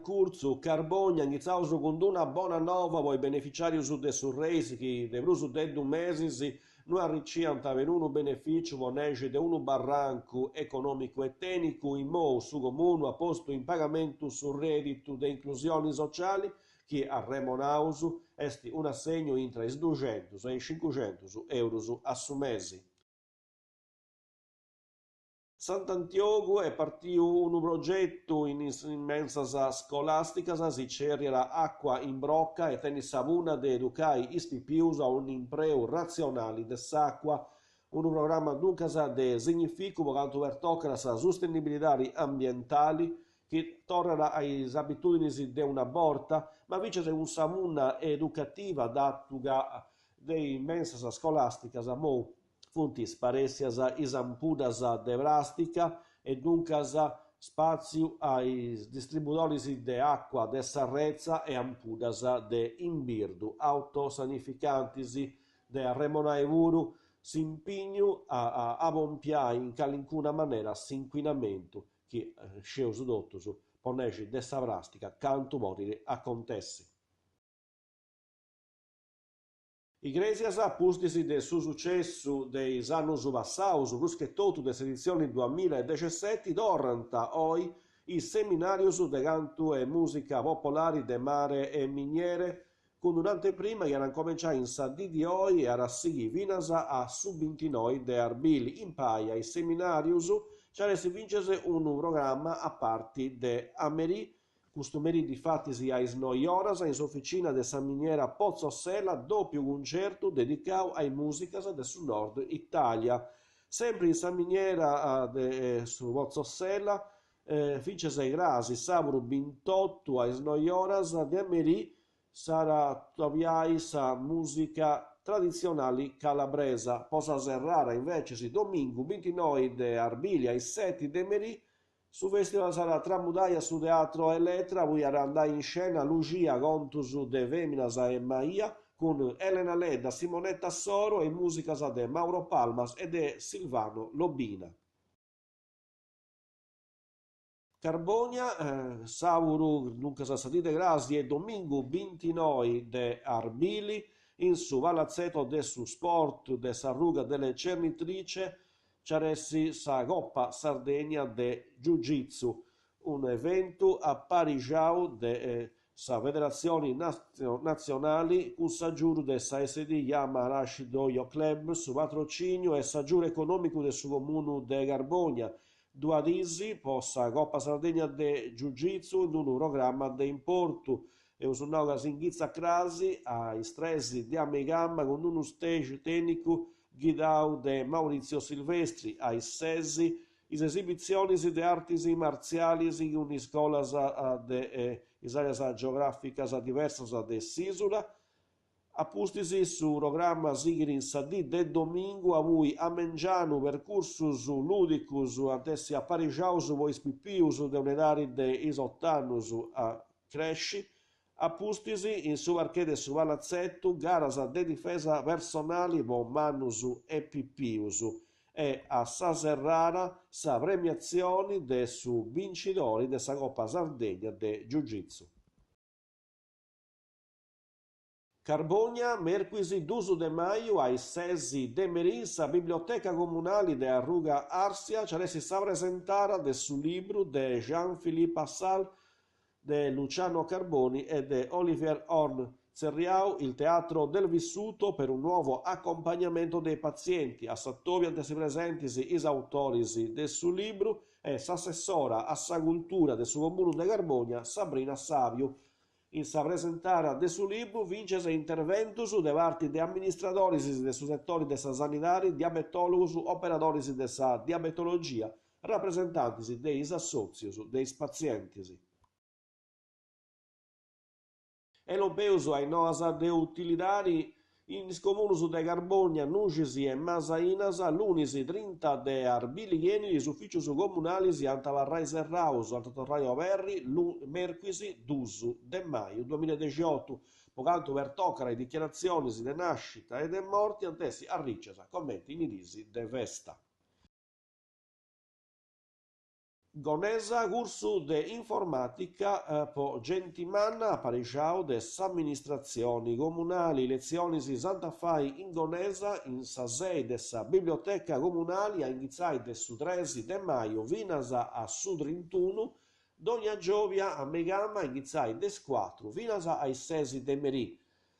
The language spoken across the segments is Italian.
Curzu, Carbogna, iniziamo con una buona nova, voi beneficiari su de surreisi, che de brusu de 2 mesi, noi arricciamo un beneficio, vonege de un barranco economico e tecnico, in mo su comune, a posto in pagamento sul reddito de inclusioni sociali, che a remonausu esti un assegno intra i 200 e i 500 euro a su mesi. Sant'Antioco è partito un progetto in mensa scolastica, si cerca acqua in brocca e tenni savuna de educare isti pius a un impreo razionale dell'acqua, un programma dunque de significo quanto per toccare la sostenibilità ambientale che tornerà alle abitudini di una volta, ma invece è un savuna educativa da dei mensa scolastica, mo funtis paressias isampudas de vrastica e duncas spazio ai distributori de acqua de Sarrezza e ampudas de Imbirdu, autosanificantis de Remonaevuru, si impigno a bompiare in calincuna maniera s'inquinamento che sceus dottus ponegi de sa vrastica cantu morire acontessi. Iglesias pustisi de su successu dei annos passaus, plus che totu de edizioni 2017, tornanta oi i seminarius de cantu e musica popolari de mare e miniere, con un'anteprima che era cominciata in sa di oi e era sighi vinas a su 29 de Arbili. In paia i seminarius c'era si vincese un programma a parti de Ameri, customeri di fattisi a isnoioras in officina de San Miniera Pozzossella, doppio concerto dedicato ai musicas de su nord Italia. Sempre in San Miniera su Pozzossella, fincese grasi sabru 28 a isnoioras de Ameri sarà troviais musica tradizionali calabresa. Posa serrara invece si domingo 29 de Arbili ai 7 de Meri. Su festival sarà tramudaia su teatro Elettra, poi andare in scena Lucia Contus de Feminas e Maia con Elena Ledda, Simonetta Soro e musica de Mauro Palmas e de Silvano Lobina. Carbonia, Sauru, dunque Sassatite Grasi e domingo 29 de Arbili, in su Valazzeto de su Sport de Sarruga delle Cernitrice, c'aressi sa Coppa Sardegna de Jiu-Jitsu, un evento a Parigiau de sa Federazioni Nazionali con sa giuro de sa SD Yama Rashidoyo Club su patrocinio e sa giuro economico del suo comune de Carbonia. Duadisi possa Coppa Sardegna de Jiu-Jitsu in un programma de importo e usunauga singhizza crasi a stresi di Amegamba con uno stage tecnico guidau de Maurizio Silvestri ai sesi is esibizioni de artis marziali in uniscolas de isarias geograficas diversas de Sisula. Appustisi su programma Sigrin Sadì de domingo a voi a Mengianu percursus ludicus antessi a Parigiaus vois pipius de unedari de isottannus a Cresci. Appustisi in su archede su Valazzetto garas de difesa personali von Mannus e Pipius e a sa Serrara sa premiazioni de su vincitori de sa Coppa Sardegna de Jiu-Jitsu. Carbonia, merquisi 2 de maio ai 6 de meris, a Biblioteca Comunale de Arruga Arsia, c'aresi sa presentare de su libro de Jean-Philippe Assal, de Luciano Carboni e de Olivier Horn Zerriau, il teatro del vissuto per un nuovo accompagnamento dei pazienti. A Sattovia si presentisi is autorisi del suo libro e s'assessora a sa cultura del suo comune de Carbonia, Sabrina Savio. In sa presentare del suo libro vince interventus de parti de amministratoris de su settori de sa sanitari, diabetologus, operadoris de sa diabetologia, rappresentantis deis associus deis pazientis. E lo peuso ai noas de utilidari in comunus de Carbonia, Nugisi e Masainas, lunis 30 de Arbili gli ufficius comunalis Antavarrai Serraus, Altotorraio Verri, merquisi 2 de maio 2018. Pocanto per toccare dichiarazioni di nascita e de morti, antessi a ricesa commenti in idisi de festa. Gonesa curso de informatica po gentimanna apparisciao des amministrazioni comunali lezioni si Santa Fai in Gonesa in sa sede dessa biblioteca comunali a iniziare del su 13 de maio vinasa a su 31 Dogna Giovia a Megama iniziare des 4 vinasa ai 6 de merì.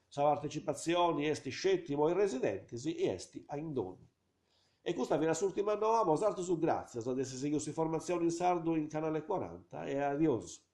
Sa partecipazione esti scettimo i residenti e esti a indoni. E questa viene l'ultima nuova, mosarto su grazie, se avessi seguito informazioni in sardo in canale 40 e adios.